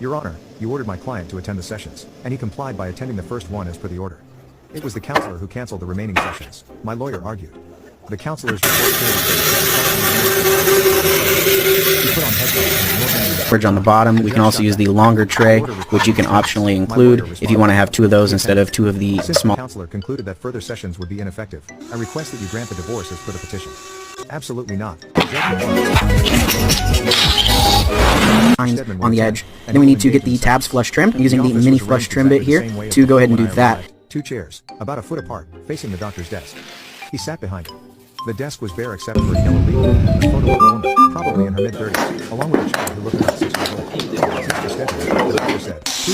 Your Honor, you ordered my client to attend the sessions, and he complied by attending the first one as per the order. It was the counselor who canceled the remaining sessions, my lawyer argued. The counselor's report Bridge on the bottom. We can also use the longer tray, which you can optionally include if you want to have two of those instead of two of the small. The counselor concluded that further sessions would be ineffective, I request that you grant the divorce as per the petition. Absolutely not. On the edge. Then we need to get the tabs flush trimmed using the mini flush trim bit here to go ahead and do that. 2 chairs, about a foot apart, facing the doctor's desk. He sat behind it. The desk was bare except for a yellow leaf, a photo of a woman, probably in her mid-30s, along with a child who looked about 6 years old. The doctor said,